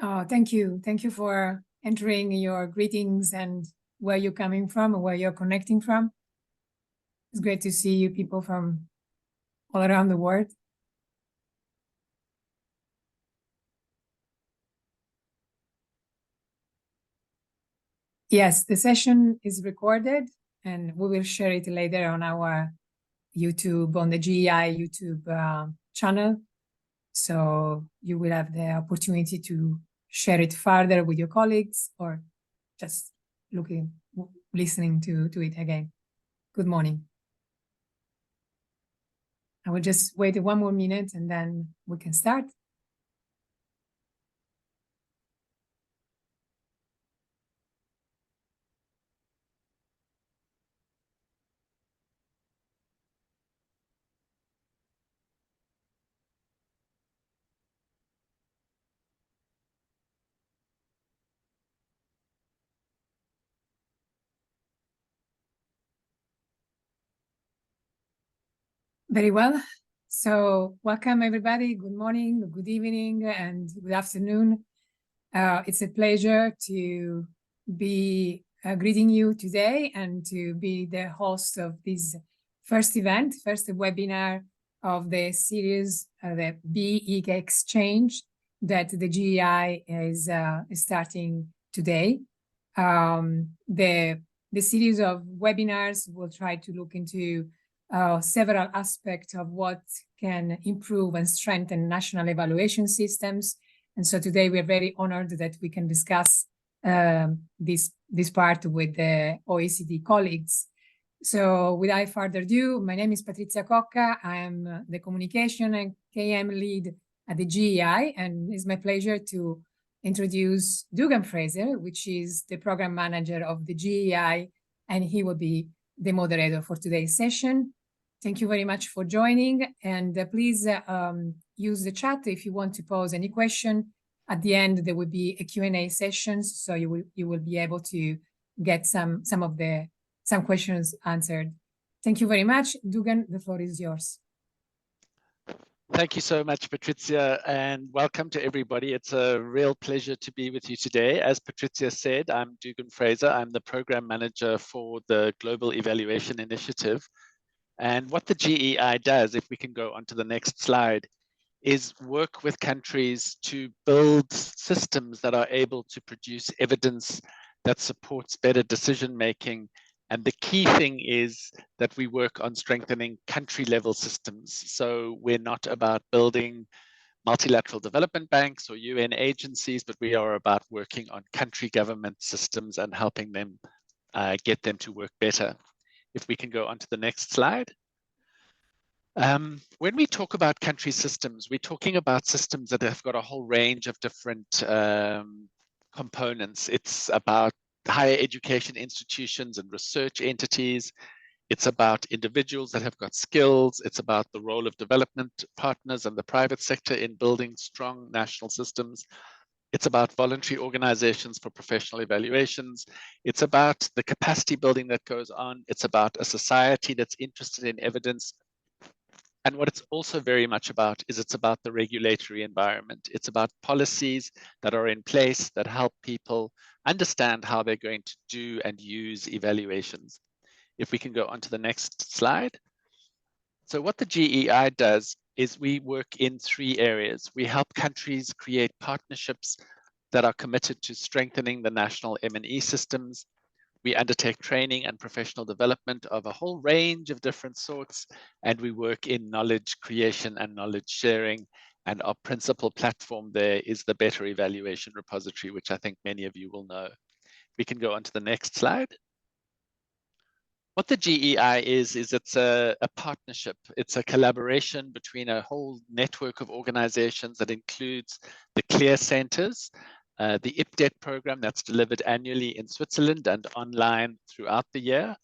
Oh, thank you. Thank you for entering your greetings and where you're coming from and where you're connecting from. It's great to see you people from all around the world. Yes, the session is recorded and we will share it later on our YouTube, on the GEI YouTube channel. So you will have the opportunity to share it further with your colleagues or just listening to it again. Good morning. I will just wait 1 more minute and then we can start. Very well. So welcome everybody. Good morning, good evening, and good afternoon. It's a pleasure to be greeting you today and to be the host of this first webinar of the series, the BExchange that the GEI is starting today. The series of webinars will try to look into several aspects of what can improve and strengthen national evaluation systems. And so today we are very honored that we can discuss this part with the OECD colleagues. So without further ado, my name is Patrizia Cocca. I am the communication and KM lead at the GEI, and it's my pleasure to introduce Dugan Fraser, which is the program manager of the GEI, and he will be the moderator for today's session. Thank you very much for joining, and please use the chat if you want to pose any question. At the end, there will be a Q&A session, so you will be able to get some questions answered. Thank you very much. Dugan, the floor is yours. Thank you so much, Patrizia, and welcome to everybody. It's a real pleasure to be with you today. As Patrizia said, I'm Dugan Fraser. I'm the program manager for the Global Evaluation Initiative. And what the GEI does, if we can go on to the next slide, is work with countries to build systems that are able to produce evidence that supports better decision-making. And the key thing is that we work on strengthening country-level systems. So we're not about building multilateral development banks or UN agencies, but we are about working on country government systems and helping them get them to work better. If we can go on to the next slide. When we talk about country systems, we're talking about systems that have got a whole range of different components. It's about higher education institutions and research entities. It's about individuals that have got skills. It's about the role of development partners and the private sector in building strong national systems. It's about voluntary organizations for professional evaluations. It's about the capacity building that goes on. It's about a society that's interested in evidence. And what it's also very much about is it's about the regulatory environment. It's about policies that are in place that help people understand how they're going to do and use evaluations. If we can go on to the next slide. So what the GEI does is we work in 3 areas. We help countries create partnerships that are committed to strengthening the national M&E systems. We undertake training and professional development of a whole range of different sorts, and we work in knowledge creation and knowledge sharing. And our principal platform there is the Better Evaluation Repository, which I think many of you will know. We can go on to the next slide. What the GEI is it's a partnership. It's a collaboration between a whole network of organizations that includes the CLEAR centers, the IPDET program that's delivered annually in Switzerland and online throughout the year.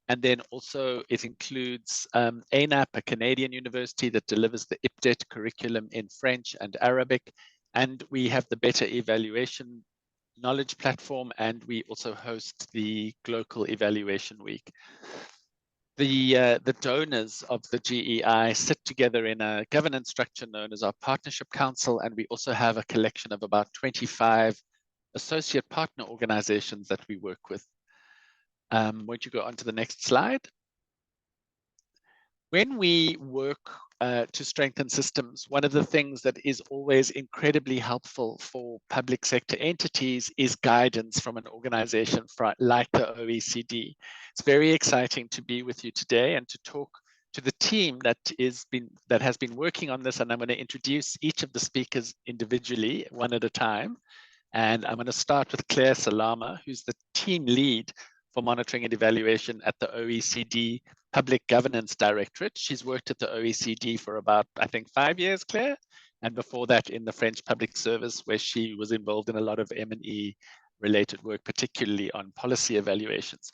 And then also it includes ANAP, a Canadian university that delivers the IPDET curriculum in French and Arabic. And we have the Better Evaluation Knowledge Platform, and we also host the Global Evaluation Week. the donors of the GEI sit together in a governance structure known as our Partnership Council, and we also have a collection of about 25 associate partner organizations that we work with. Won't you go on to the next slide? When we work to strengthen systems, one of the things that is always incredibly helpful for public sector entities is guidance from an organization like the OECD. It's very exciting to be with you today and to talk to the team that has been working on this. And I'm going to introduce each of the speakers individually, one at a time. And I'm going to start with Claire Salama, who's the team lead for monitoring and evaluation at the OECD Public Governance Directorate. She's worked at the OECD for about, I think, 5 years, Claire, and before that in the French Public Service, where she was involved in a lot of M&E related work, particularly on policy evaluations.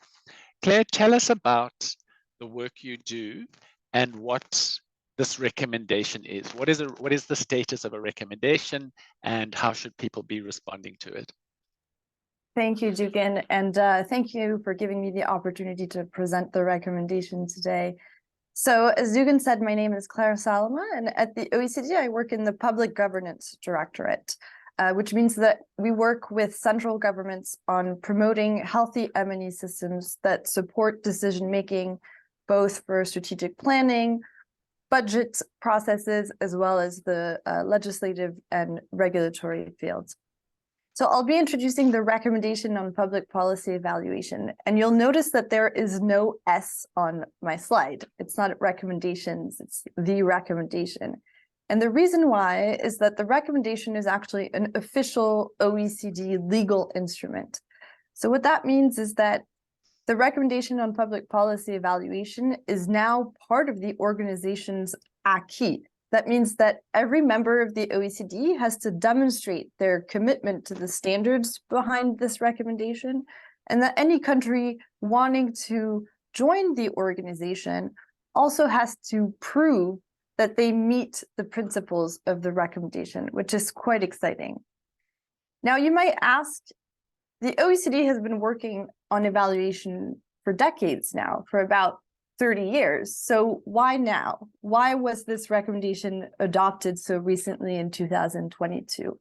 Claire, tell us about the work you do and what this recommendation is. What is the status of a recommendation, and how should people be responding to it? Thank you, Dugan, and thank you for giving me the opportunity to present the recommendation today. So, as Dugan said, my name is Claire Salama, and at the OECD, I work in the Public Governance Directorate, which means that we work with central governments on promoting healthy M&E systems that support decision-making, both for strategic planning, budget processes, as well as the legislative and regulatory fields. So I'll be introducing the recommendation on public policy evaluation, and you'll notice that there is no S on my slide. It's not recommendations, it's the recommendation. And the reason why is that the recommendation is actually an official OECD legal instrument. So what that means is that the recommendation on public policy evaluation is now part of the organization's acquis. That means that every member of the OECD has to demonstrate their commitment to the standards behind this recommendation, and that any country wanting to join the organization also has to prove that they meet the principles of the recommendation, which is quite exciting. Now, you might ask, the OECD has been working on evaluation for decades now, for about 30 years. So why now? Why was this recommendation adopted so recently in 2022?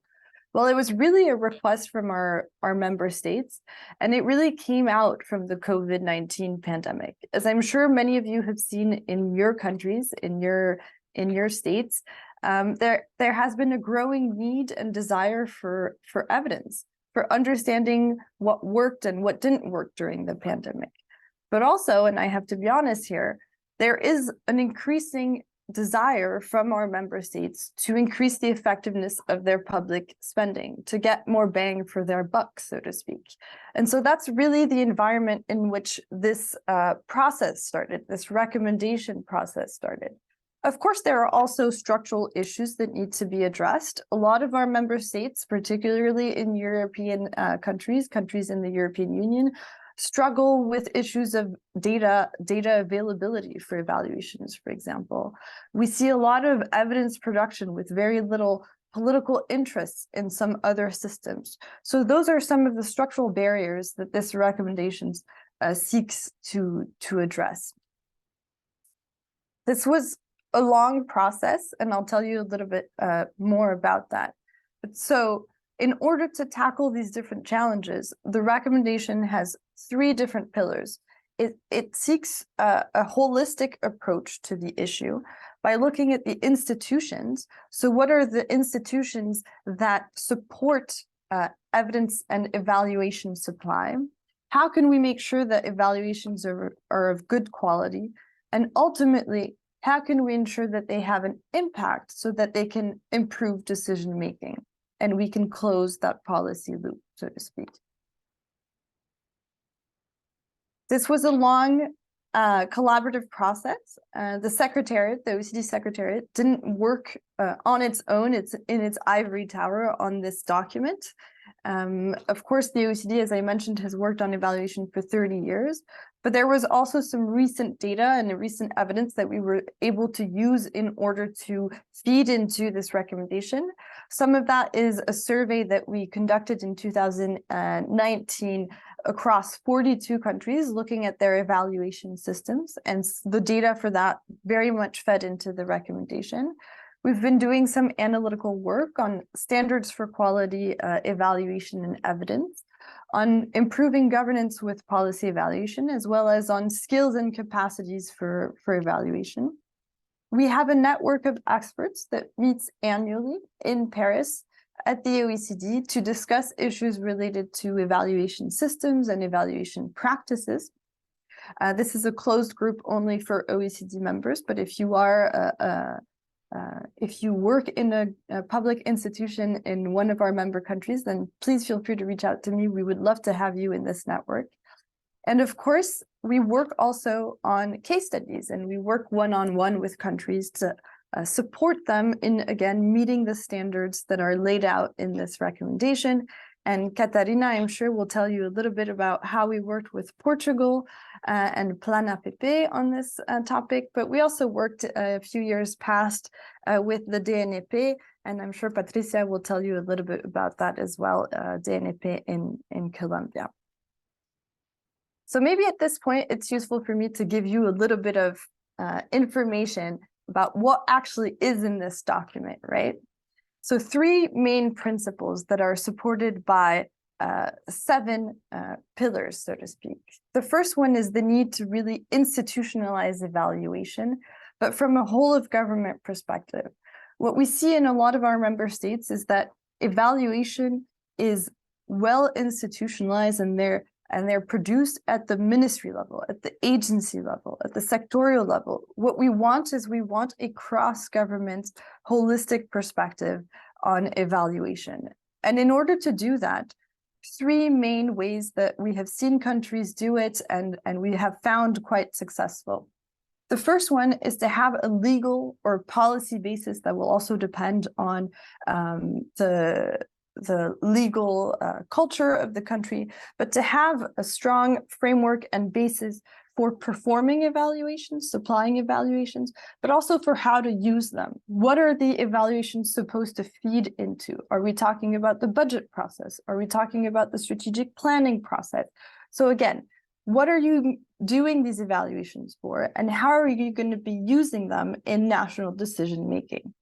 Well, it was really a request from our member states, and it really came out from the COVID-19 pandemic. As I'm sure many of you have seen in your countries, in your states, there has been a growing need and desire for evidence, for understanding what worked and what didn't work during the pandemic. But also, and I have to be honest here, there is an increasing desire from our member states to increase the effectiveness of their public spending, to get more bang for their buck, so to speak. And so that's really the environment in which this process started, this recommendation process started. Of course, there are also structural issues that need to be addressed. A lot of our member states, particularly in European countries in the European Union, struggle with issues of data availability for evaluations, for example. We see a lot of evidence production with very little political interests in some other systems. So those are some of the structural barriers that this recommendation seeks to address. This was a long process, and I'll tell you a little bit more about that. But so, in order to tackle these different challenges, the recommendation has 3 different pillars. It seeks a holistic approach to the issue by looking at the institutions. So what are the institutions that support evidence and evaluation supply? How can we make sure that evaluations are of good quality? And ultimately, how can we ensure that they have an impact so that they can improve decision making? And we can close that policy loop, so to speak. This was a long collaborative process. The Secretariat, the OECD Secretariat, didn't work on its own. It's in its ivory tower on this document. Of course, the OECD, as I mentioned, has worked on evaluation for 30 years, but there was also some recent data and recent evidence that we were able to use in order to feed into this recommendation. Some of that is a survey that we conducted in 2019 across 42 countries, looking at their evaluation systems, and the data for that very much fed into the recommendation. We've been doing some analytical work on standards for quality evaluation and evidence, on improving governance with policy evaluation, as well as on skills and capacities for evaluation. We have a network of experts that meets annually in Paris at the OECD to discuss issues related to evaluation systems and evaluation practices. This is a closed group only for OECD members, but if you are if you work in a public institution in one of our member countries, then please feel free to reach out to me. We would love to have you in this network. And of course, we work also on case studies, and we work one-on-one with countries to support them in, again, meeting the standards that are laid out in this recommendation. And Catarina, I'm sure, will tell you a little bit about how we worked with Portugal and Plan APP on this topic. But we also worked a few years past with the DNEP, and I'm sure Patricia will tell you a little bit about that as well, DNEP in Colombia. So maybe at this point, it's useful for me to give you a little bit of information about what actually is in this document, right? So 3 main principles that are supported by 7 pillars, so to speak. The first one is the need to really institutionalize evaluation, but from a whole of government perspective. What we see in a lot of our member states is that evaluation is well institutionalized, and they're produced at the ministry level, at the agency level, at the sectorial level. What we want is a cross-government, holistic perspective on evaluation. And in order to do that, 3 main ways that we have seen countries do it and we have found quite successful. The first one is to have a legal or policy basis that will also depend on the legal culture of the country, but to have a strong framework and basis for performing evaluations, supplying evaluations, but also for how to use them. What are the evaluations supposed to feed into? Are we talking about the budget process? Are we talking about the strategic planning process? So again, what are you doing these evaluations for, and how are you going to be using them in national decision making?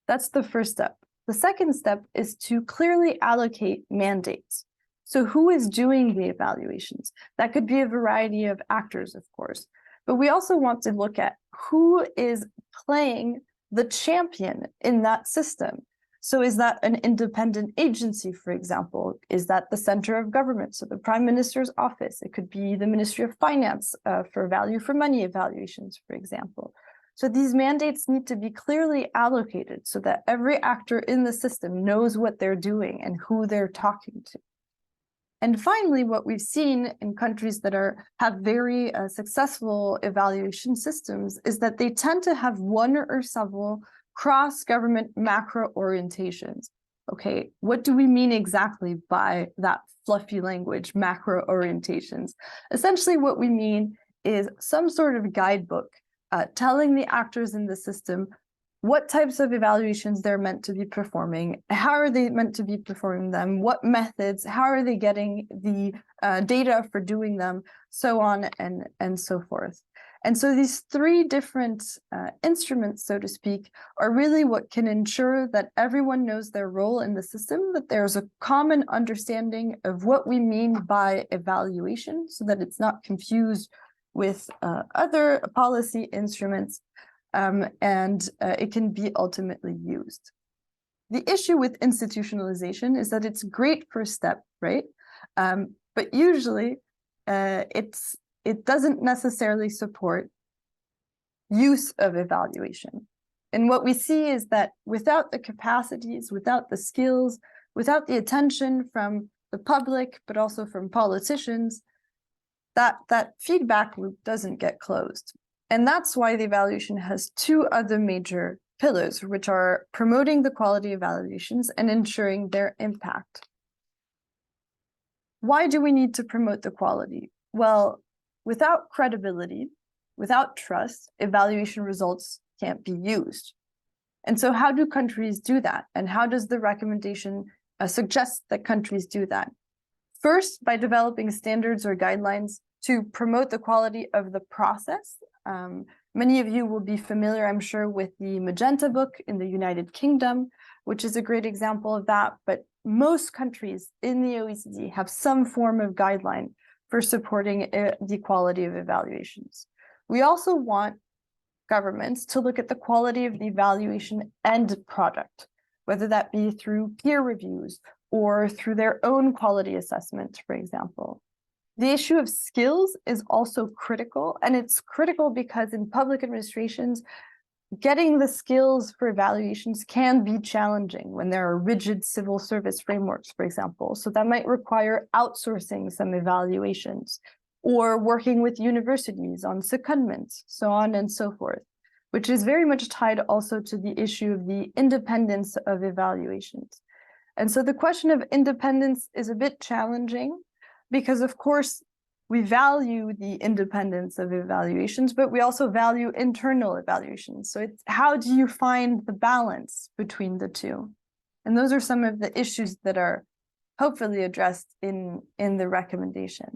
That's the first step. The second step is to clearly allocate mandates. So who is doing the evaluations? That could be a variety of actors, of course, but we also want to look at who is playing the champion in that system. So is that an independent agency, for example? Is that the center of government? So the Prime Minister's office, it could be the Ministry of Finance for value for money evaluations, for example. So these mandates need to be clearly allocated so that every actor in the system knows what they're doing and who they're talking to. And finally, what we've seen in countries that have very successful evaluation systems is that they tend to have one or several cross-government macro orientations. Okay, what do we mean exactly by that fluffy language, macro orientations? Essentially, what we mean is some sort of guidebook telling the actors in the system what types of evaluations they're meant to be performing, how are they meant to be performing them, what methods, how are they getting the data for doing them, so on and so forth. And so these 3 different instruments, so to speak, are really what can ensure that everyone knows their role in the system, that there's a common understanding of what we mean by evaluation so that it's not confused with other policy instruments, and it can be ultimately used. The issue with institutionalization is that it's a great first step, right? But usually it doesn't necessarily support use of evaluation. And what we see is that without the capacities, without the skills, without the attention from the public, but also from politicians, that feedback loop doesn't get closed. And that's why the evaluation has 2 other major pillars, which are promoting the quality of evaluations and ensuring their impact. Why do we need to promote the quality? Well, without credibility, without trust, evaluation results can't be used. And so how do countries do that? And how does the recommendation suggest that countries do that? First, by developing standards or guidelines to promote the quality of the process. Many of you will be familiar, I'm sure, with the Magenta Book in the United Kingdom, which is a great example of that. But most countries in the OECD have some form of guideline for supporting the quality of evaluations. We also want governments to look at the quality of the evaluation end product, whether that be through peer reviews or through their own quality assessment, for example. The issue of skills is also critical, and it's critical because in public administrations, getting the skills for evaluations can be challenging when there are rigid civil service frameworks, for example. So that might require outsourcing some evaluations or working with universities on secondments, so on and so forth, which is very much tied also to the issue of the independence of evaluations. And so the question of independence is a bit challenging because, of course, we value the independence of evaluations, but we also value internal evaluations. So it's how do you find the balance between the two? And those are some of the issues that are hopefully addressed in the recommendation.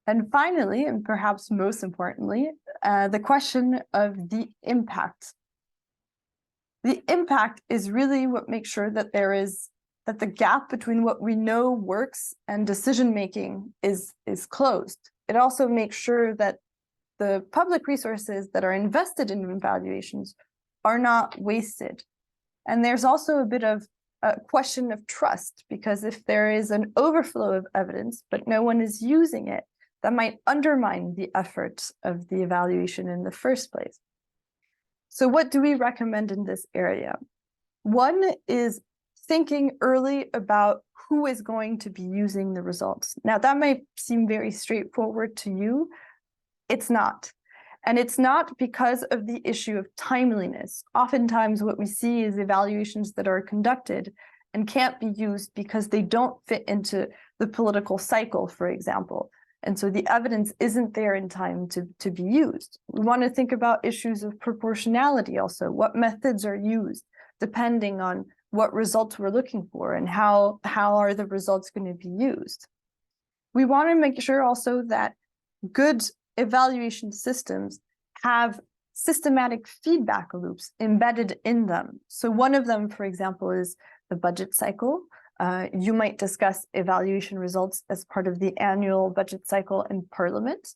And finally, and perhaps most importantly, the question of the impact. The impact is really what makes sure that that the gap between what we know works and decision-making is closed. It also makes sure that the public resources that are invested in evaluations are not wasted. And there's also a bit of a question of trust, because if there is an overflow of evidence, but no one is using it, that might undermine the efforts of the evaluation in the first place. So what do we recommend in this area? One is thinking early about who is going to be using the results. Now, that might seem very straightforward to you. It's not. And it's not because of the issue of timeliness. Oftentimes, what we see is evaluations that are conducted and can't be used because they don't fit into the political cycle, for example. And so the evidence isn't there in time to be used. We want to think about issues of proportionality also. What methods are used depending on what results we're looking for and how are the results going to be used. We want to make sure also that good evaluation systems have systematic feedback loops embedded in them. So one of them, for example, is the budget cycle. You might discuss evaluation results as part of the annual budget cycle in Parliament.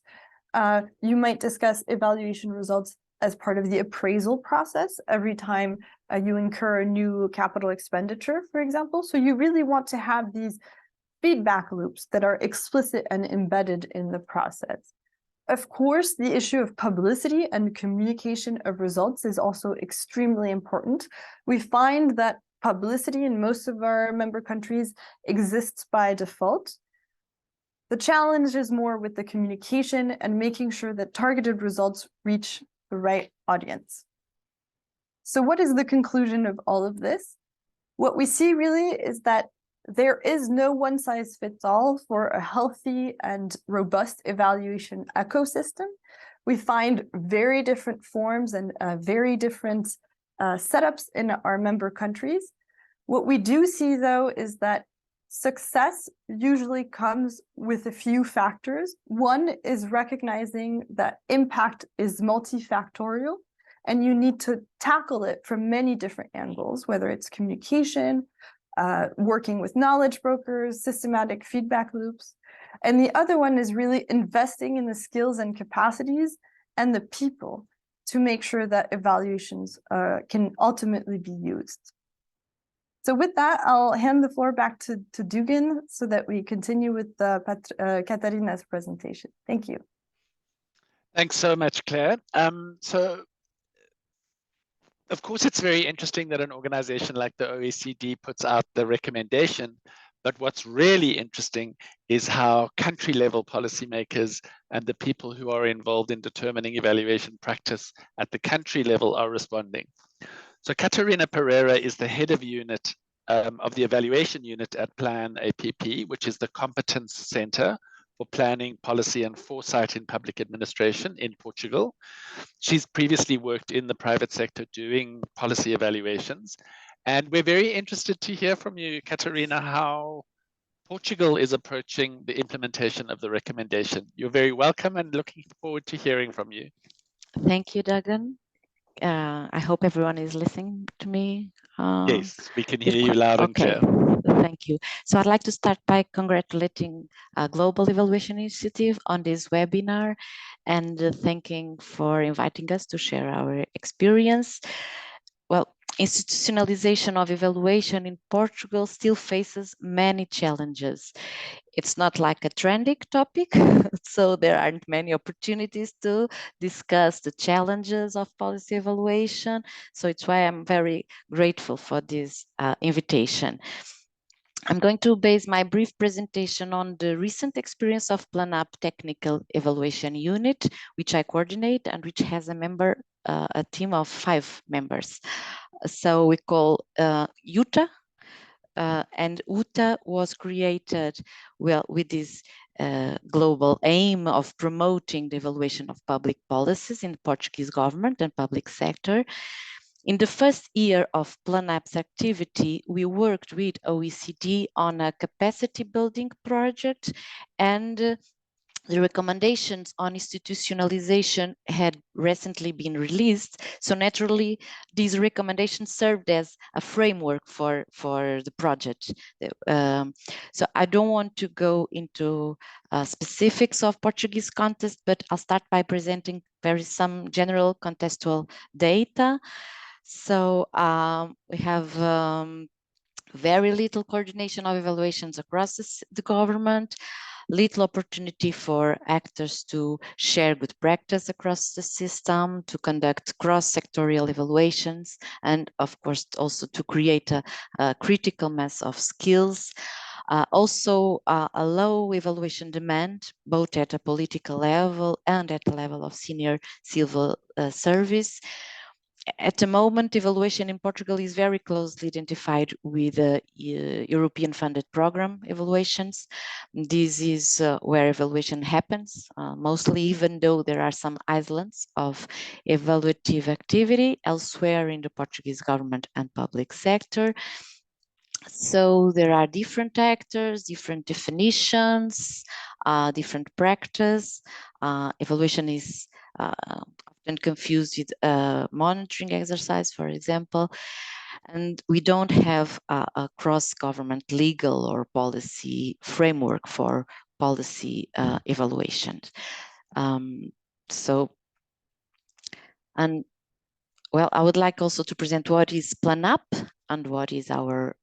You might discuss evaluation results as part of the appraisal process every time you incur a new capital expenditure, for example. So you really want to have these feedback loops that are explicit and embedded in the process. Of course, the issue of publicity and communication of results is also extremely important. We find that publicity in most of our member countries exists by default. The challenge is more with the communication and making sure that targeted results reach the right audience. So what is the conclusion of all of this? What we see really is that there is no one size fits all for a healthy and robust evaluation ecosystem. We find very different forms and very different setups in our member countries. What we do see, though, is that success usually comes with a few factors. One is recognizing that impact is multifactorial, and you need to tackle it from many different angles, whether it's communication, working with knowledge brokers, systematic feedback loops. And the other one is really investing in the skills and capacities and the people to make sure that evaluations can ultimately be used. So with that, I'll hand the floor back to Dugan so that we continue with Katarina's presentation. Thank you. Thanks so much, Claire. So, of course, it's very interesting that an organization like the OECD puts out the recommendation, but what's really interesting is how country-level policymakers and the people who are involved in determining evaluation practice at the country level are responding. So Catarina Pereira is the head of unit of the evaluation unit at Plan APP, which is the competence center for planning, policy, and foresight in public administration in Portugal. She's previously worked in the private sector doing policy evaluations. And we're very interested to hear from you, Catarina, how Portugal is approaching the implementation of the recommendation. You're very welcome and looking forward to hearing from you. Thank you, Dagan. I hope everyone is listening to me. Yes, we can hear you loud and Okay, clear. thank you. So I'd like to start by congratulating Global Evaluation Initiative on this webinar and thanking for inviting us to share our experience. Well, institutionalization of evaluation in Portugal still faces many challenges. It's not like a trending topic, so there aren't many opportunities to discuss the challenges of policy evaluation. So it's why I'm very grateful for this invitation. I'm going to base my brief presentation on the recent experience of PlanUp Technical Evaluation Unit, which I coordinate and which has a team of 5 members. So we call UTA, and UTA was created with this global aim of promoting the evaluation of public policies in the Portuguese government and public sector. In the first year of PlanUp's activity, we worked with OECD on a capacity building project, and the recommendations on institutionalization had recently been released. So naturally, these recommendations served as a framework for the project. So I don't want to go into specifics of Portuguese context, but I'll start by presenting some general contextual data. So we have very little coordination of evaluations across the government, little opportunity for actors to share good practice across the system, to conduct cross-sectorial evaluations, and of course also to create a critical mass of skills. Also a low evaluation demand, both at a political level and at the level of senior civil service. At the moment, evaluation in Portugal is very closely identified with European funded program evaluations. This is where evaluation happens, mostly, even though there are some islands of evaluative activity elsewhere in the Portuguese government and public sector. So there are different actors, different definitions, different practice. Evaluation is often confused with monitoring exercise, for example, and we don't have a cross-government legal or policy framework for policy evaluation. Well, I would like also to present what is PlanUp and what is our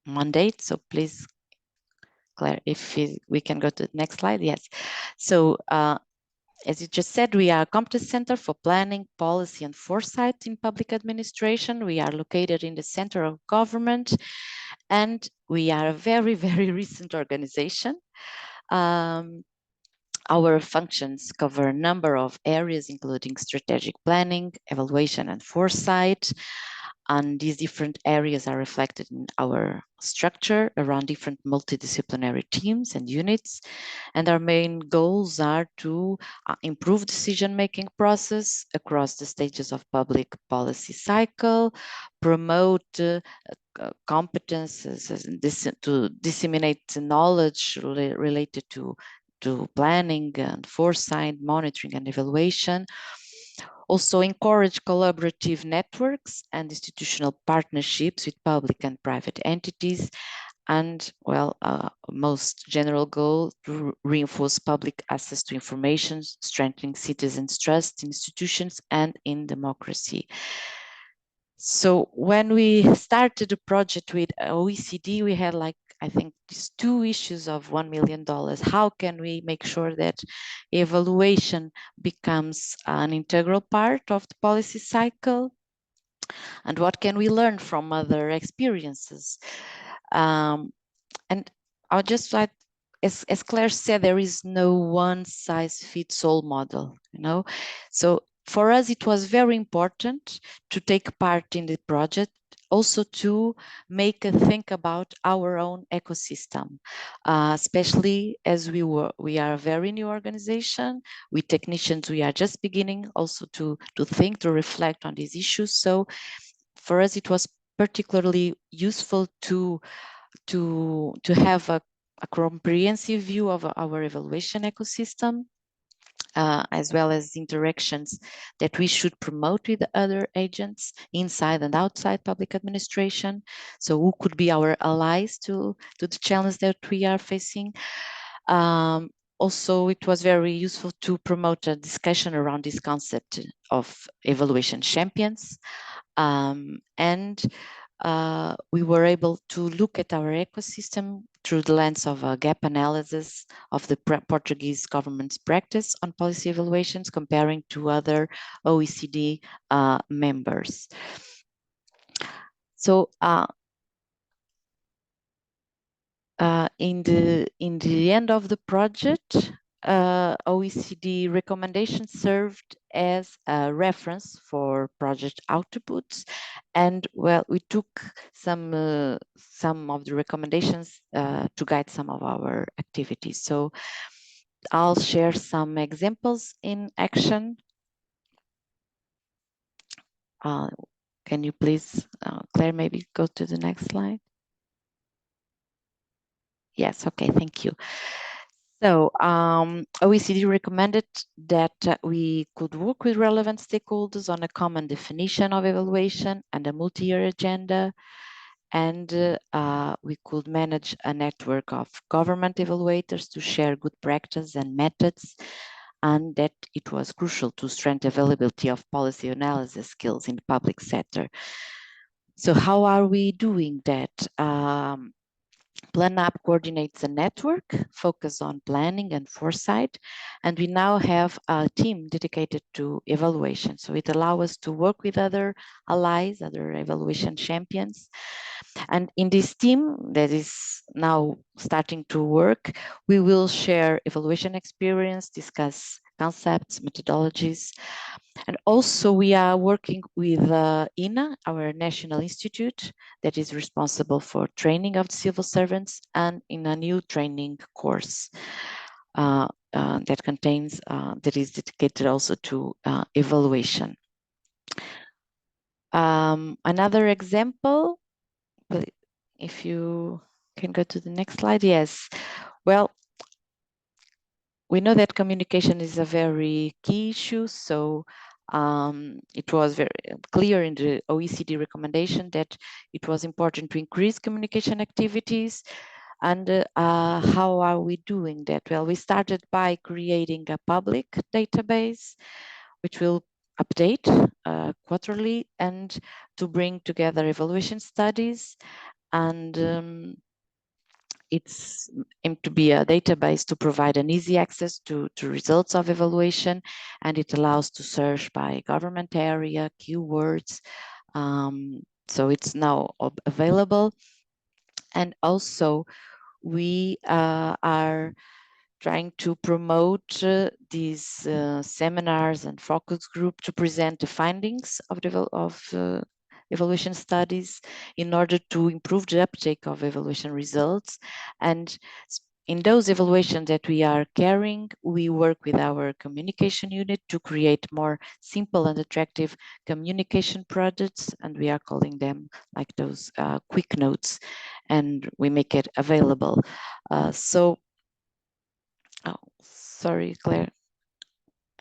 mandate. So please, Claire, if we can go to the next slide. Yes. So as you just said, we are a competence center for planning, policy, and foresight in public administration. We are located in the center of government, and we are a very, very recent organization. Our functions cover a number of areas, including strategic planning, evaluation, and foresight. And these different areas are reflected in our structure around different multidisciplinary teams and units. And our main goals are to improve decision-making process across the stages of public policy cycle, promote competences, to disseminate knowledge related to planning and foresight, monitoring and evaluation. Also encourage collaborative networks and institutional partnerships with public and private entities. And well, most general goal to reinforce public access to information, strengthening citizens' trust in institutions and in democracy. So when we started the project with OECD, we had I think these 2 issues of $1 million. How can we make sure that evaluation becomes an integral part of the policy cycle? And what can we learn from other experiences? And I'll just like, as Claire said, there is no one size fits all model, So for us, it was very important to take part in the project, also to make a think about our own ecosystem, especially as we are a very new organization with technicians. We are just beginning also to think, to reflect on these issues. So for us, it was particularly useful to have a comprehensive view of our evaluation ecosystem, as well as interactions that we should promote with other agents inside and outside public administration. So who could be our allies to the challenge that we are facing? Also, it was very useful to promote a discussion around this concept of evaluation champions. And we were able to look at our ecosystem through the lens of a gap analysis of the Portuguese government's practice on policy evaluations, comparing to other OECD members. So in the end of the project, OECD recommendations served as a reference for project outputs, and well, we took some of the recommendations to guide some of our activities. So I'll share some examples in action. Can you please, Claire, maybe go to the next slide? Yes, okay, thank you. So OECD recommended that we could work with relevant stakeholders on a common definition of evaluation and a multi-year agenda. And we could manage a network of government evaluators to share good practice and methods, and that it was crucial to strengthen availability of policy analysis skills in the public sector. So how are we doing that? PlanUp coordinates a network focused on planning and foresight, and we now have a team dedicated to evaluation. So it allows us to work with other allies, other evaluation champions. And in this team that is now starting to work, we will share evaluation experience, discuss concepts, methodologies. And also we are working with INA, our national institute, that is responsible for training of the civil servants, and in a new training course that contains, that is dedicated also to evaluation. Another example, if you can go to the next slide. Yes, well, we know that communication is a very key issue, so it was very clear in the OECD recommendation that it was important to increase communication activities. And how are we doing that? Well, we started by creating a public database, which will update quarterly, and to bring together evaluation studies. And it's aimed to be a database to provide an easy access to results of evaluation, and it allows to search by government area, keywords. So it's now available. And also we are trying to promote these seminars and focus group to present the findings of evaluation studies in order to improve the uptake of evaluation results. And in those evaluations that we are carrying, we work with our communication unit to create more simple and attractive communication projects, and we are calling them like those quick notes, and we make it available. Oh, sorry, Claire.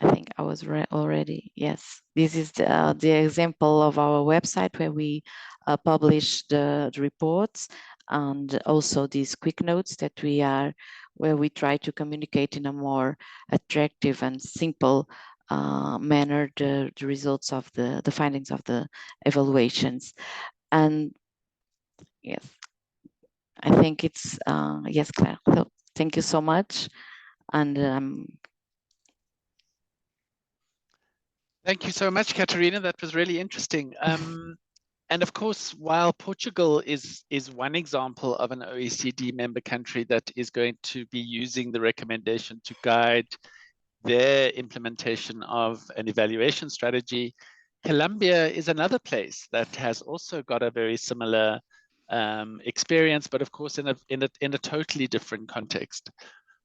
I think I was already, yes. This is the example of our website where we publish the reports, and also these quick notes that where we try to communicate in a more attractive and simple manner the results of the findings of the evaluations. And yes, I think it's, yes, Claire. So thank you so much. And thank you so much, Katerina. That was really interesting. And of course, while Portugal is one example of an OECD member country that is going to be using the recommendation to guide their implementation of an evaluation strategy, Colombia is another place that has also got a very similar experience, but of course in a totally different context.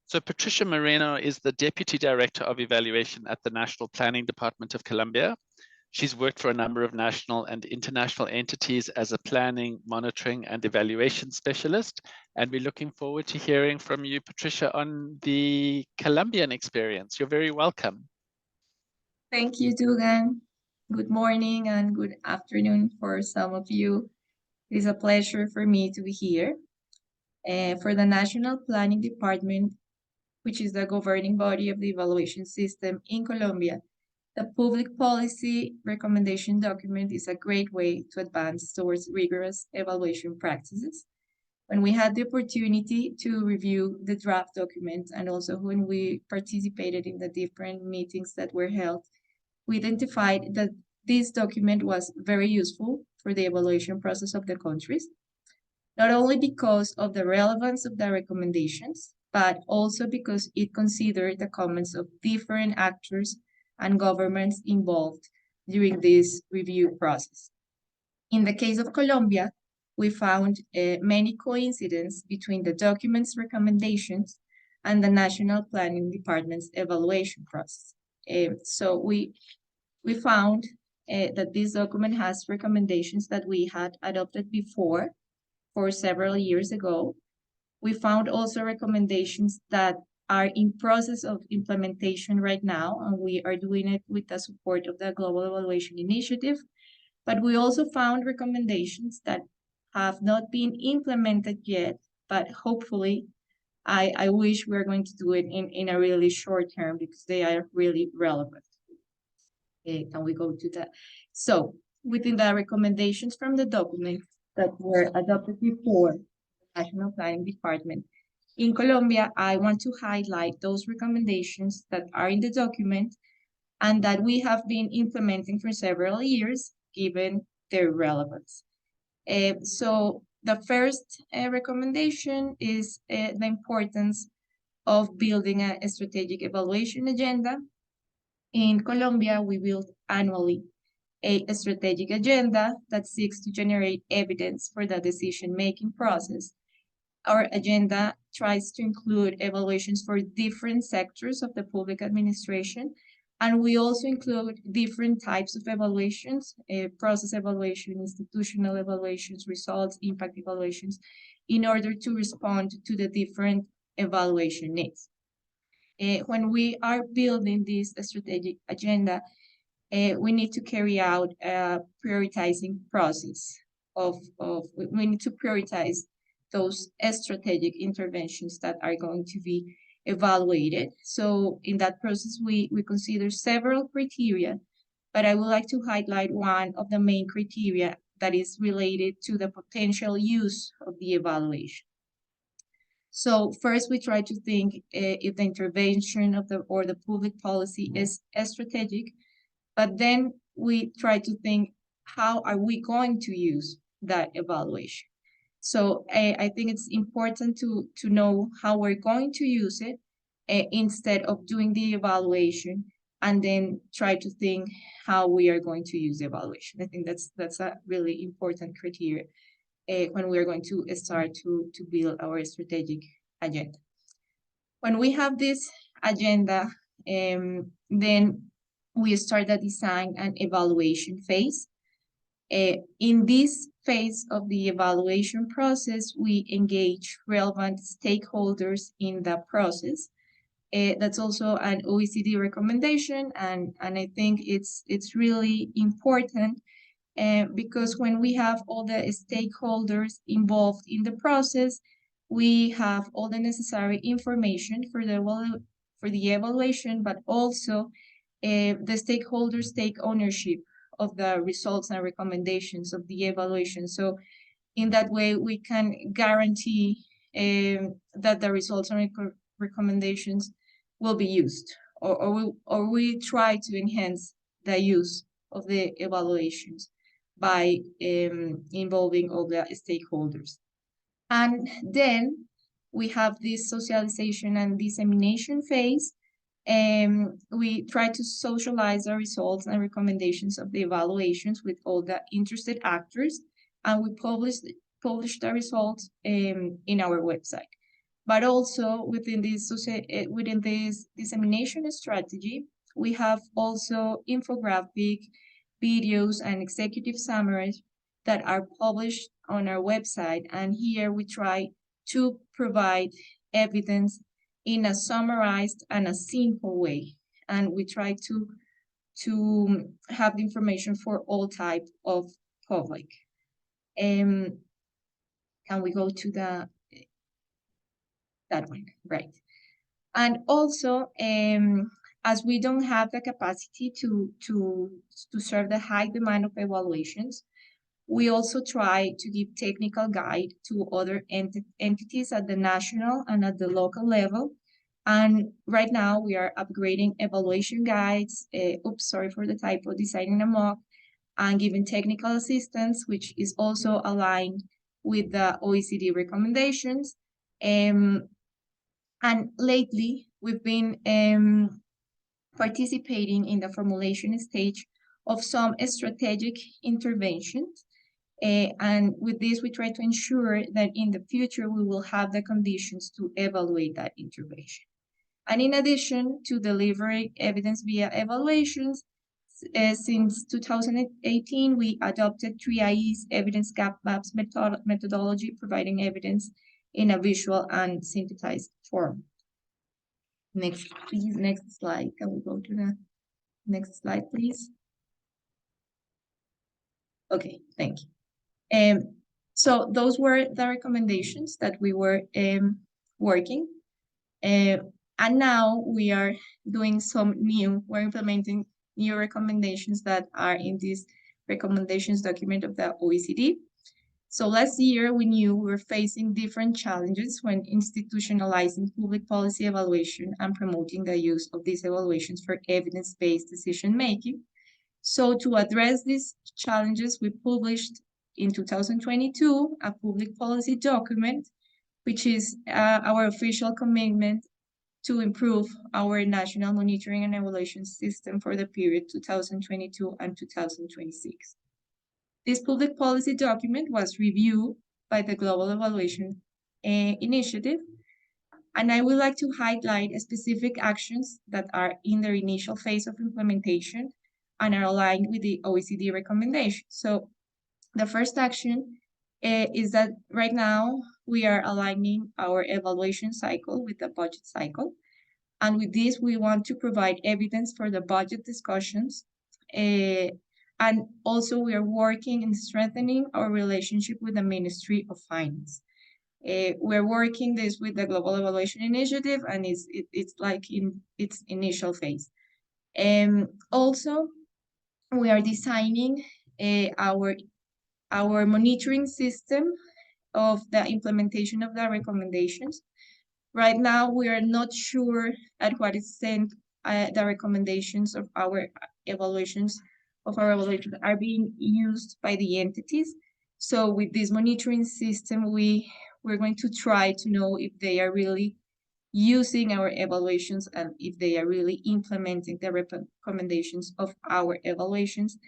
So Patricia Moreno is the Deputy Director of Evaluation at the National Planning Department of Colombia. She's worked for a number of national and international entities as a planning, monitoring, and evaluation specialist. And we're looking forward to hearing from you, Patricia, on the Colombian experience. You're very welcome. Thank you, Dugan. Good morning and good afternoon for some of you. It is a pleasure for me to be here. For the National Planning Department, which is the governing body of the evaluation system in Colombia, the public policy recommendation document is a great way to advance towards rigorous evaluation practices. When we had the opportunity to review the draft document and also when we participated in the different meetings that were held, we identified that this document was very useful for the evaluation process of the countries, not only because of the relevance of the recommendations, but also because it considered the comments of different actors and governments involved during this review process. In the case of Colombia, we found many coincidences between the document's recommendations and the National Planning Department's evaluation process. So we found that this document has recommendations that we had adopted before for several years ago. We found also recommendations that are in process of implementation right now, and we are doing it with the support of the Global Evaluation Initiative. But we also found recommendations that have not been implemented yet, but hopefully I wish we're going to do it in a really short term because they are really relevant. Can we go to that? So within the recommendations from the document that were adopted before the National Planning Department, in Colombia, I want to highlight those recommendations that are in the document and that we have been implementing for several years, given their relevance. So the first recommendation is the importance of building a strategic evaluation agenda. In Colombia, we build annually a strategic agenda that seeks to generate evidence for the decision-making process. Our agenda tries to include evaluations for different sectors of the public administration, and we also include different types of evaluations, process evaluation, institutional evaluations, results, impact evaluations, in order to respond to the different evaluation needs. When we are building this strategic agenda, we need to carry out a prioritizing process we need to prioritize those strategic interventions that are going to be evaluated. So in that process, we consider several criteria, but I would like to highlight one of the main criteria that is related to the potential use of the evaluation. So first, we try to think if the intervention of the public policy is strategic, but then we try to think, how are we going to use that evaluation? So I think it's important to know how we're going to use it instead of doing the evaluation and then try to think how we are going to use the evaluation. I think that's a really important criteria when we are going to start to build our strategic agenda. When we have this agenda, then we start the design and evaluation phase. In this phase of the evaluation process, we engage relevant stakeholders in the process. That's also an OECD recommendation, and I think it's really important because when we have all the stakeholders involved in the process, we have all the necessary information for the evaluation, but also the stakeholders take ownership of the results and recommendations of the evaluation. So in that way, we can guarantee that the results and recommendations will be used, or we try to enhance the use of the evaluations by involving all the stakeholders. And then we have this socialization and dissemination phase. We try to socialize the results and recommendations of the evaluations with all the interested actors, and we publish the results in our website. But also within this dissemination strategy, we have also infographic videos, and executive summaries that are published on our website. And here we try to provide evidence in a summarized and a simple way. And we try to have the information for all types of public. Can we go to that one, right? And also, as we don't have the capacity to serve the high demand of evaluations, we also try to give technical guide to other entities at the national and at the local level. And right now we are upgrading evaluation guides, sorry for the typo, designing a mock, and giving technical assistance, which is also aligned with the OECD recommendations. And lately, we've been participating in the formulation stage of some strategic interventions. And with this, we try to ensure that in the future, we will have the conditions to evaluate that intervention. And in addition to delivering evidence via evaluations, since 2018, we adopted 3IE's evidence gap maps methodology, providing evidence in a visual and synthesized form. Next, please, next slide. Can we go to the next slide, please? Okay, thank you. So those were the recommendations that we were working. And now we are doing we're implementing new recommendations that are in this recommendations document of the OECD. So last year, we knew we were facing different challenges when institutionalizing public policy evaluation and promoting the use of these evaluations for evidence-based decision-making. So to address these challenges, we published in 2022 a public policy document, which is our official commitment to improve our national monitoring and evaluation system for the period 2022 and 2026. This public policy document was reviewed by the Global Evaluation Initiative, and I would like to highlight specific actions that are in their initial phase of implementation and are aligned with the OECD recommendation. So the first action is that right now we are aligning our evaluation cycle with the budget cycle. And with this, we want to provide evidence for the budget discussions. And also we are working in strengthening our relationship with the Ministry of Finance. We're working this with the Global Evaluation Initiative, and it's like in its initial phase. Also, we are designing our monitoring system of the implementation of the recommendations. Right now, we are not sure at what extent the recommendations of our evaluations are being used by the entities. So with this monitoring system, we're going to try to know if they are really using our evaluations and if they are really implementing the recommendations of our evaluations.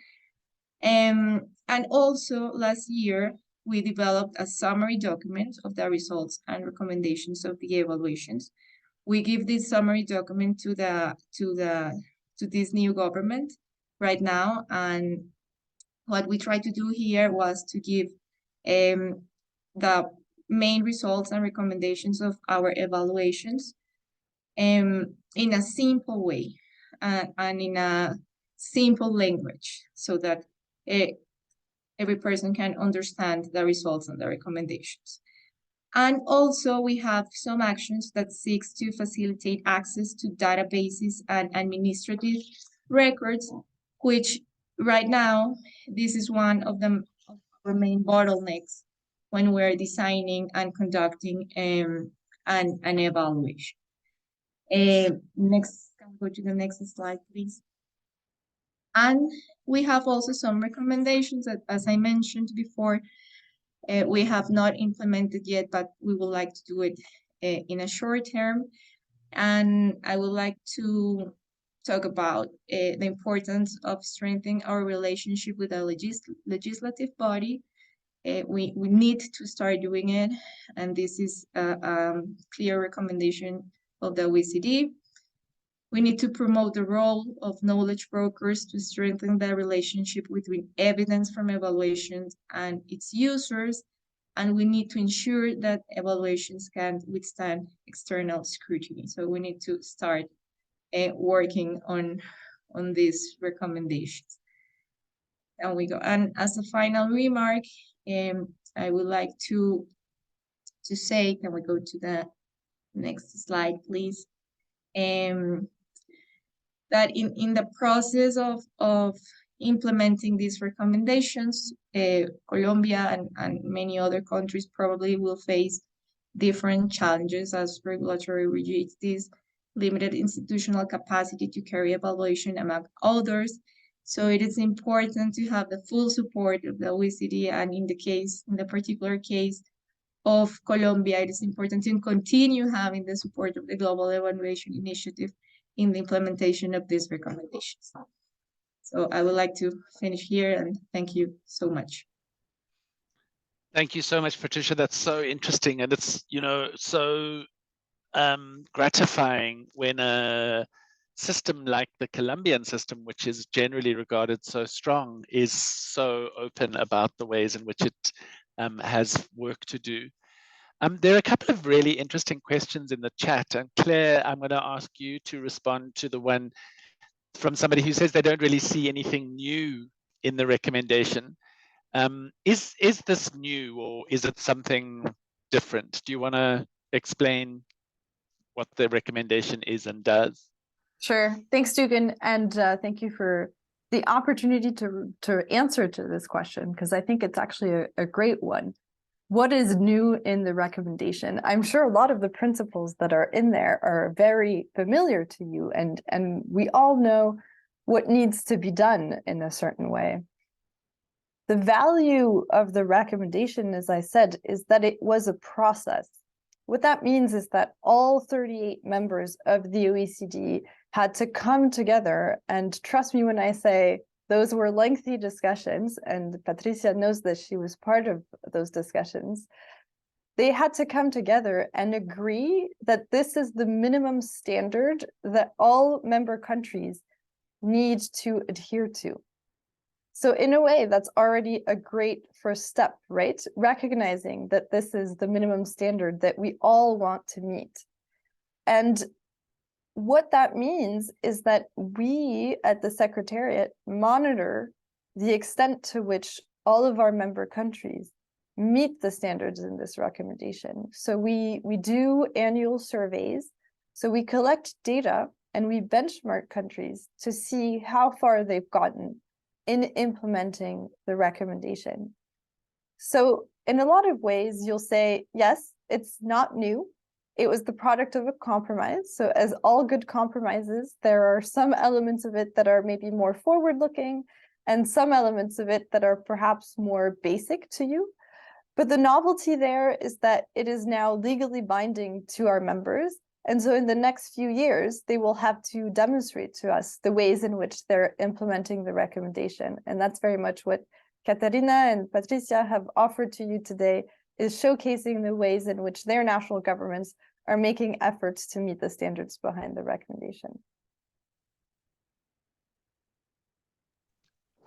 And also last year, we developed a summary document of the results and recommendations of the evaluations. We give this summary document to this new government right now, and what we try to do here was to give the main results and recommendations of our evaluations in a simple way and in a simple language, so that every person can understand the results and the recommendations. And also we have some actions that seeks to facilitate access to databases and administrative records, which right now, this is one of our main bottlenecks when we're designing and conducting an evaluation. Next, can we go to the next slide, please? And we have also some recommendations that, as I mentioned before, we have not implemented yet, but we would like to do it in a short term. And I would like to talk about the importance of strengthening our relationship with the legislative body. We need to start doing it, and this is a clear recommendation of the OECD. We need to promote the role of knowledge brokers to strengthen the relationship between evidence from evaluations and its users. And we need to ensure that evaluations can withstand external scrutiny. So we need to start working on these recommendations. And we go. And as a final remark, I would like to say, can we go to the next slide, please? That in the process of implementing these recommendations, Colombia and many other countries probably will face different challenges as regulatory rigidities, limited institutional capacity to carry evaluation, among others. So it is important to have the full support of the OECD, and in the particular case of Colombia, it is important to continue having the support of the Global Evaluation Initiative in the implementation of these recommendations. So I would like to finish here, and thank you so much. Thank you so much, Patricia. That's so interesting, and it's, you know, so gratifying when a system like the Colombian system, which is generally regarded so strong, is so open about the ways in which it has work to do. There are a couple of really interesting questions in the chat, and Claire, I'm going to ask you to respond to the one from somebody who says they don't really see anything new in the recommendation. Is this new, or is it something different? Do you want to explain what the recommendation is and does? Sure. Thanks, Dugan, and thank you for the opportunity to answer to this question, because I think it's actually a great one. What is new in the recommendation? I'm sure a lot of the principles that are in there are very familiar to you, and we all know what needs to be done in a certain way. The value of the recommendation, as I said, is that it was a process. What that means is that all 38 members of the OECD had to come together, and trust me when I say those were lengthy discussions, and Patricia knows that she was part of those discussions. They had to come together and agree that this is the minimum standard that all member countries need to adhere to. So in a way, that's already a great first step, right? Recognizing that this is the minimum standard that we all want to meet. And what that means is that we at the Secretariat monitor the extent to which all of our member countries meet the standards in this recommendation. So we do annual surveys. So we collect data and we benchmark countries to see how far they've gotten in implementing the recommendation. So in a lot of ways, you'll say, yes, it's not new. It was the product of a compromise. So as all good compromises, there are some elements of it that are maybe more forward-looking and some elements of it that are perhaps more basic to you. But the novelty there is that it is now legally binding to our members. And so in the next few years, they will have to demonstrate to us the ways in which they're implementing the recommendation. And that's very much what Caterina and Patricia have offered to you today, is showcasing the ways in which their national governments are making efforts to meet the standards behind the recommendation.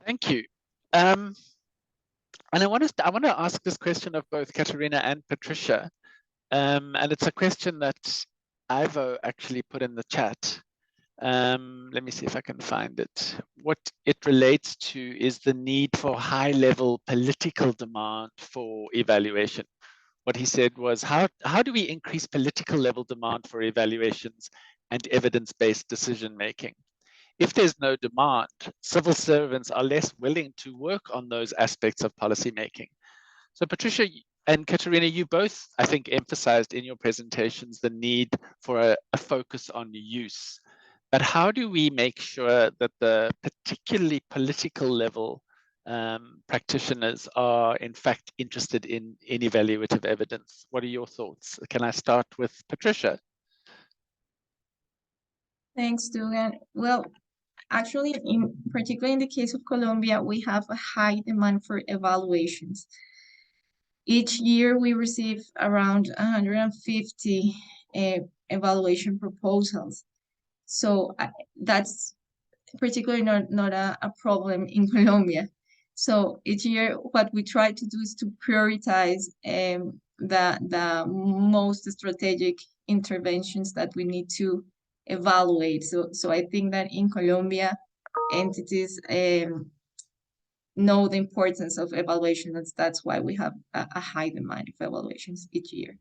Thank you. And I want to ask this question of both Caterina and Patricia. And it's a question that Ivo actually put in the chat. Let me see if I can find it. What it relates to is the need for high-level political demand for evaluation. What he said was, how do we increase political level demand for evaluations and evidence-based decision-making? If there's no demand, civil servants are less willing to work on those aspects of policymaking. So Patricia and Caterina, you both, I think, emphasized in your presentations the need for a focus on use. But how do we make sure that the particularly political level practitioners are in fact interested in evaluative evidence? What are your thoughts? Can I start with Patricia? Thanks, Dugan. Well, actually, particularly in the case of Colombia, we have a high demand for evaluations. Each year we receive around 150 evaluation proposals. That's particularly not a problem in Colombia. So each year, what we try to do is to prioritize the most strategic interventions that we need to evaluate. So I think that in Colombia, entities know the importance of evaluations. That's why we have a high demand of evaluations each year.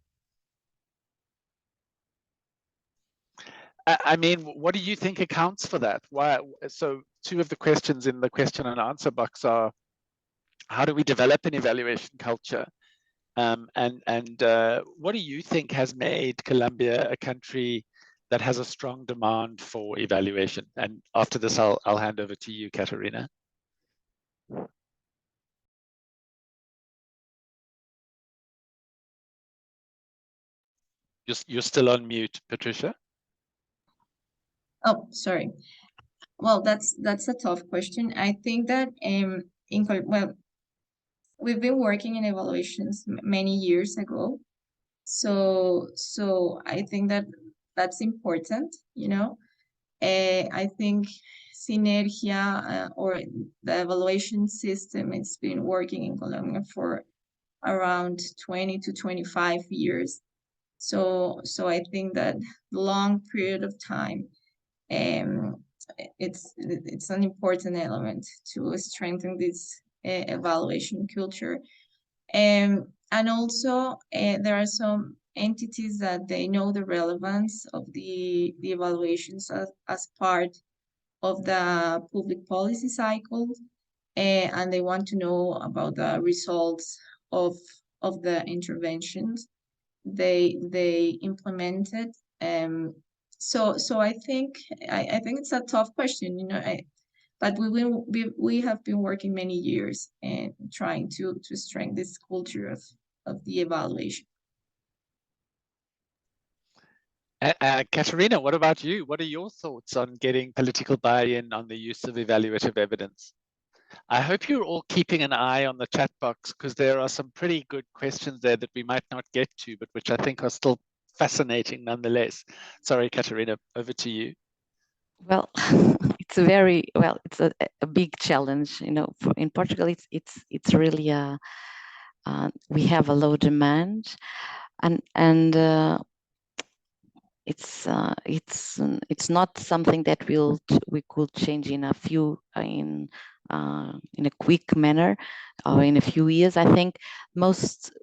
I mean, what do you think accounts for that? Why? So two of the questions in the question and answer box are, how do we develop an evaluation culture? And what do you think has made Colombia a country that has a strong demand for evaluation? And after this, I'll hand over to you, Katerina. You're still on mute, Patricia. Oh, sorry. Well, that's a tough question. I think that we've been working in evaluations many years ago, so I think that that's important. You know, I think Synergia or the evaluation system, it's been working in Colombia for around 20 to 25 years. So I think that long period of time, it's an important element to strengthen this evaluation culture. And also there are some entities that they know the relevance of the evaluations as part of the public policy cycle, and they want to know about the results of the interventions they implemented. So I think it's a tough question, you know. But we have been working many years and trying to strengthen this culture of the evaluation. Katerina, what about you? What are your thoughts on getting political buy-in on the use of evaluative evidence? I hope you're all keeping an eye on the chat box, because there are some pretty good questions there that we might not get to, but which I think are still fascinating nonetheless. Sorry, Katerina, over to you. Well, it's a big challenge, you know. In Portugal, it's really we have a low demand, and it's not something that we could change in a quick manner or in a few years. I think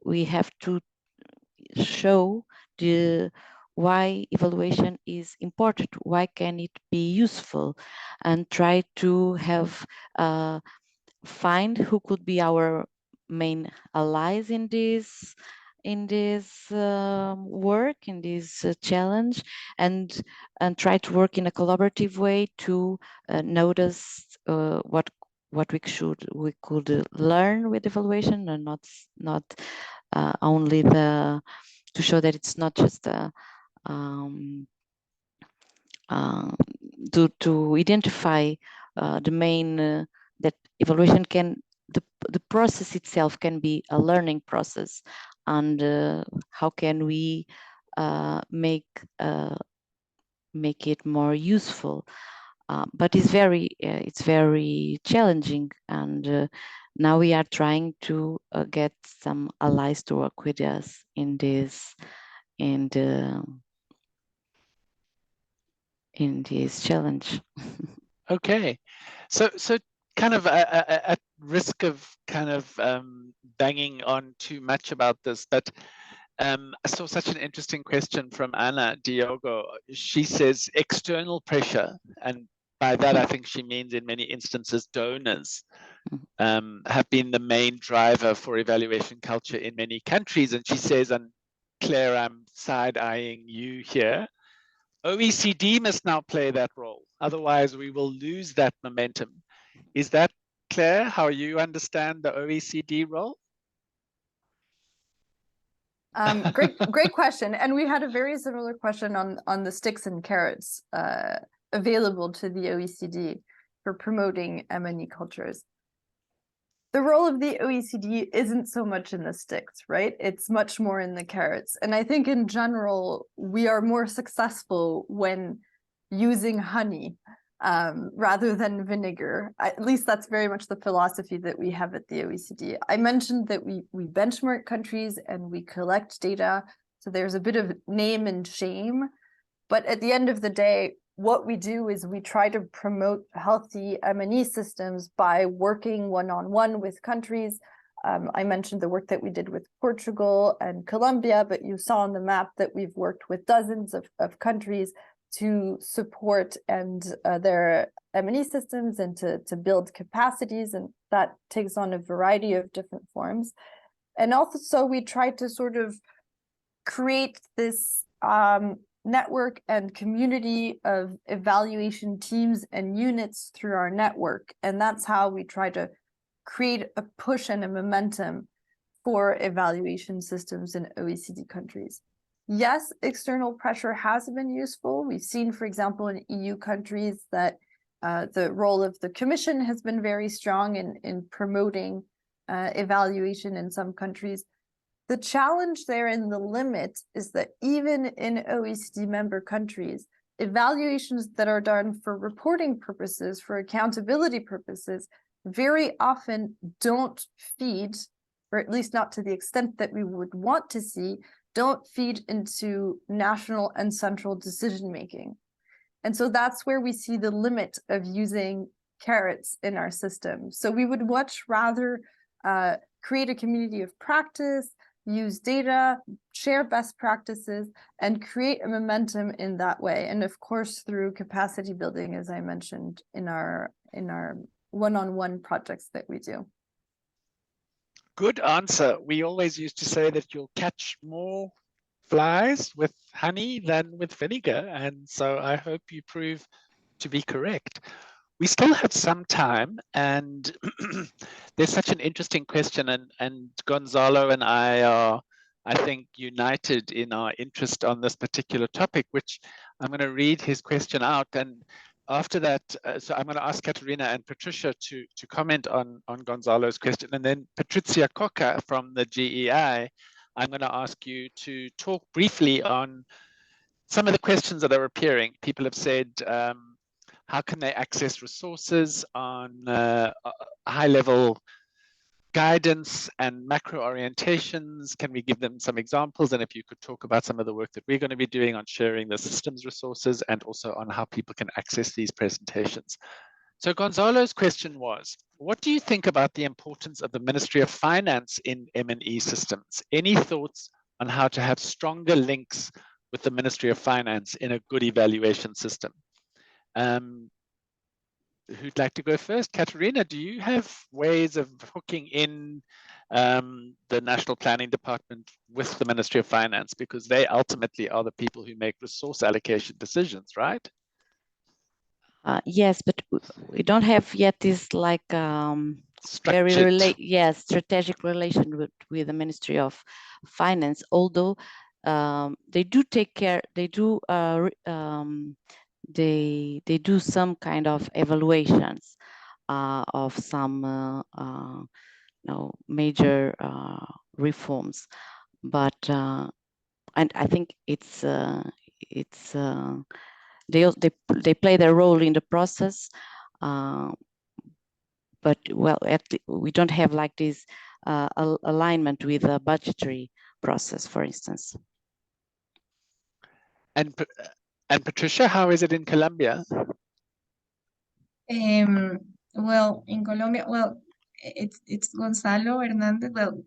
we have to show why evaluation is important, why can it be useful, and try to find who could be our main allies in this work, in this challenge, and try to work in a collaborative way to notice what we could learn with evaluation, and not only to show that it's not just to identify the main that evaluation the process itself can be a learning process, and how can we make it more useful. But it's very challenging, and now we are trying to get some allies to work with us in this challenge. Okay, so kind of at risk of kind of banging on too much about this, but I saw such an interesting question from Ana Diogo. She says external pressure, and by that I think she means in many instances donors have been the main driver for evaluation culture in many countries. And she says, and Claire, I'm side-eyeing you here, OECD must now play that role, otherwise we will lose that momentum. Is that, Claire, how you understand the OECD role? Great question. And we had a very similar question on the sticks and carrots available to the OECD for promoting M&E cultures. The role of the OECD isn't so much in the sticks, right? It's much more in the carrots. And I think in general, we are more successful when using honey rather than vinegar. At least that's very much the philosophy that we have at the OECD. I mentioned that we benchmark countries and we collect data. So there's a bit of name and shame. But at the end of the day, what we do is we try to promote healthy M&E systems by working one-on-one with countries. I mentioned the work that we did with Portugal and Colombia, but you saw on the map that we've worked with dozens of countries to support and their M&E systems and to build capacities, and that takes on a variety of different forms. And also we try to sort of create this network and community of evaluation teams and units through our network. And that's how we try to create a push and a momentum for evaluation systems in OECD countries. Yes, external pressure has been useful. We've seen, for example, in EU countries that the role of the Commission has been very strong in promoting evaluation in some countries. The challenge there and the limit is that even in OECD member countries, evaluations that are done for reporting purposes, for accountability purposes, very often don't feed, or at least not to the extent that we would want to see, don't feed into national and central decision-making. And so that's where we see the limit of using carrots in our system. So we would much rather create a community of practice, use data, share best practices, and create a momentum in that way. And of course, through capacity building, as I mentioned, in our one-on-one projects that we do. Good answer. We always used to say that you'll catch more flies with honey than with vinegar. And so I hope you prove to be correct. We still have some time, and there's such an interesting question, and Gonzalo and I are, I think, united in our interest on this particular topic, which I'm going to read his question out. And after that, so I'm going to ask Katerina and Patricia to comment on Gonzalo's question. And then Patrizia Coca from the GEI, I'm going to ask you to talk briefly on some of the questions that are appearing. People have said, how can they access resources on high-level guidance and macro orientations? Can we give them some examples? And if you could talk about some of the work that we're going to be doing on sharing the systems resources and also on how people can access these presentations. So Gonzalo's question was, what do you think about the importance of the Ministry of Finance in M&E systems? Any thoughts on how to have stronger links with the Ministry of Finance in a good evaluation system? Who'd like to go first? Katerina, do you have ways of hooking in the National Planning Department with the Ministry of Finance? Because they ultimately are the people who make resource allocation decisions, right? Yes, but we don't have yet this like strategic relation with the Ministry of Finance, although they do take care, they do they do some kind of evaluations of some major reforms, but and I think they play their role in the process, but well, we don't have like this alignment with a budgetary process, for instance. And Patricia, how is it in Colombia? Well, in Colombia, well, it's Gonzalo Hernandez. Well,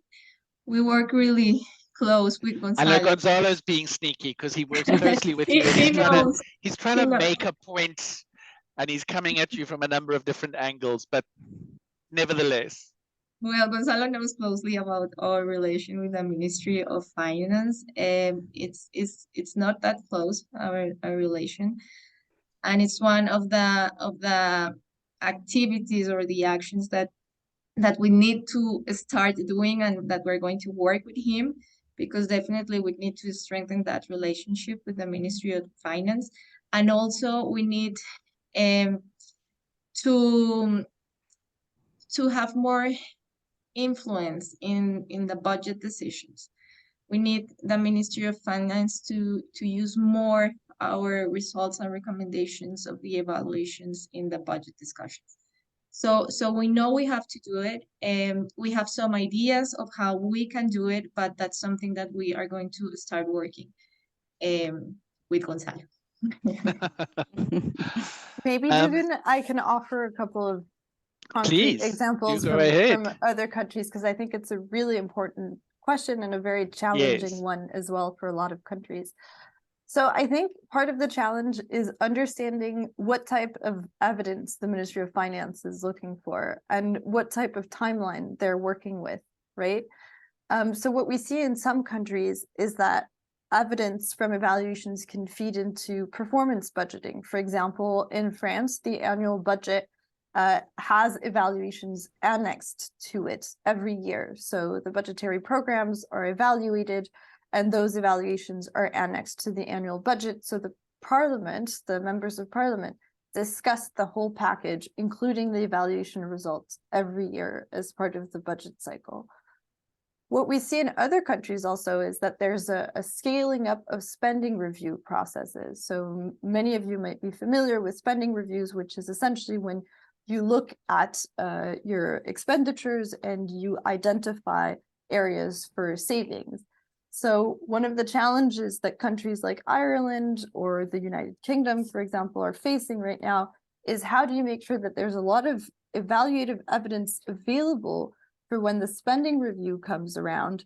we work really close with Gonzalo. I know Gonzalo's being sneaky because he works closely with you. And he's trying to make a point, and he's coming at you from a number of different angles, but nevertheless. Well, Gonzalo knows closely about our relation with the Ministry of Finance. It's not that close, our relation, and it's one of the activities or the actions that we need to start doing, and that we're going to work with him, because definitely we need to strengthen that relationship with the Ministry of Finance, and also we need to have more influence in the budget decisions. We need the Ministry of Finance to use more our results and recommendations of the evaluations in the budget discussions. So we know we have to do it, and we have some ideas of how we can do it, but that's something that we are going to start working with Gonzalo. Maybe, Dugan, I can offer a couple of concrete Please, examples you go ahead. from other countries, because I think it's a really important question and a very challenging Yes. one as well for a lot of countries. So I think part of the challenge is understanding what type of evidence the Ministry of Finance is looking for and what type of timeline they're working with, right? So what we see in some countries is that evidence from evaluations can feed into performance budgeting. For example, in France, the annual budget has evaluations annexed to it every year. So the budgetary programs are evaluated, and those evaluations are annexed to the annual budget. So the parliament, the members of parliament, discuss the whole package, including the evaluation results every year as part of the budget cycle. What we see in other countries also is that there's a scaling up of spending review processes. So many of you might be familiar with spending reviews, which is essentially when you look at your expenditures and you identify areas for savings. So one of the challenges that countries like Ireland or the United Kingdom, for example, are facing right now is how do you make sure that there's a lot of evaluative evidence available for when the spending review comes around,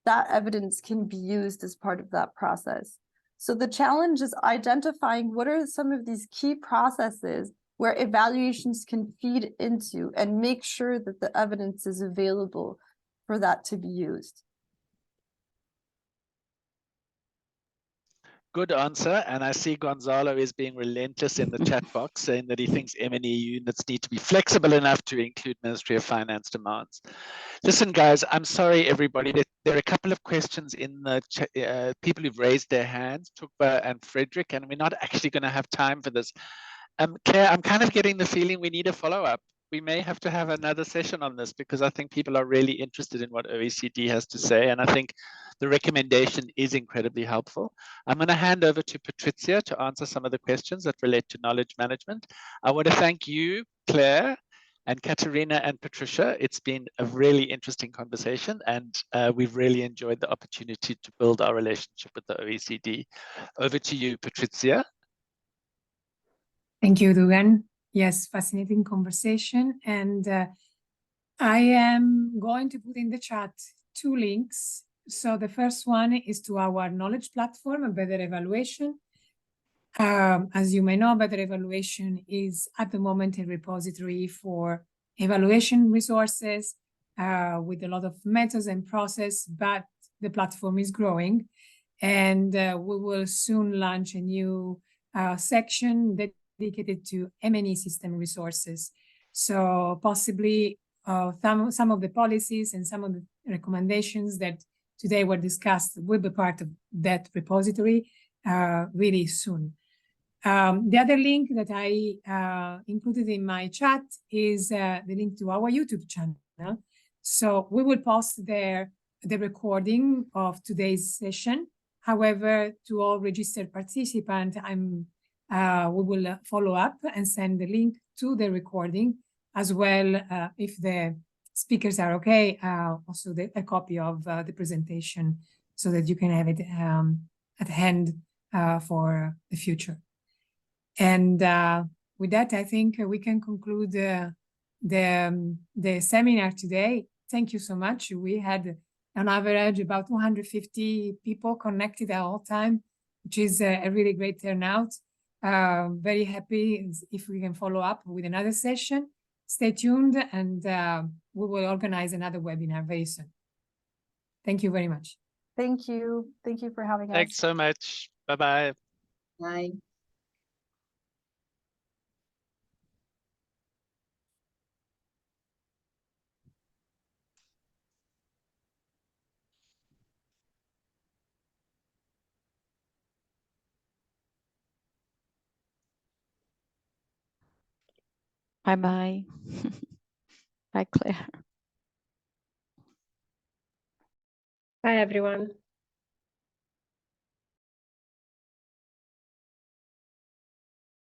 that evidence can be used as part of that process. So the challenge is identifying what are some of these key processes where evaluations can feed into and make sure that the evidence is available for that to be used. Good answer. And I see Gonzalo is being relentless in the chat box, saying that he thinks M&E units need to be flexible enough to include Ministry of Finance demands. Listen, guys, I'm sorry, everybody. There are a couple of questions in the people who've raised their hands, Tukba and Frederick, and we're not actually going to have time for this. Claire, I'm kind of getting the feeling we need a follow-up. We may have to have another session on this because I think people are really interested in what OECD has to say. And I think the recommendation is incredibly helpful. I'm going to hand over to Patrizia to answer some of the questions that relate to knowledge management. I want to thank you, Claire, and Katerina and Patricia. It's been a really interesting conversation, and we've really enjoyed the opportunity to build our relationship with the OECD. Over to you, Patrizia. Thank you, Dugan. Yes, fascinating conversation. And I am going to put in the chat 2 links. So the first one is to our knowledge platform, a Better Evaluation. As you may know, Better Evaluation is at the moment a repository for evaluation resources with a lot of methods and process, but the platform is growing. And we will soon launch a new section dedicated to M&E system resources. So possibly some of the policies and some of the recommendations that today were discussed will be part of that repository really soon. The other link that I included in my chat is the link to our YouTube channel. So we will post there the recording of today's session. However, to all registered participants, we will follow up and send the link to the recording as well, if the speakers are okay, also a copy of the presentation so that you can have it at hand for the future. And with that, I think we can conclude the seminar today. Thank you so much. We had on average about 250 people connected at all time, which is a really great turnout. Very happy if we can follow up with another session. Stay tuned, and we will organize another webinar very soon. Thank you very much. Thank you. Thank you for having us. Thanks so much. Bye-bye. Bye. Bye-bye. Bye, Claire. Bye, everyone.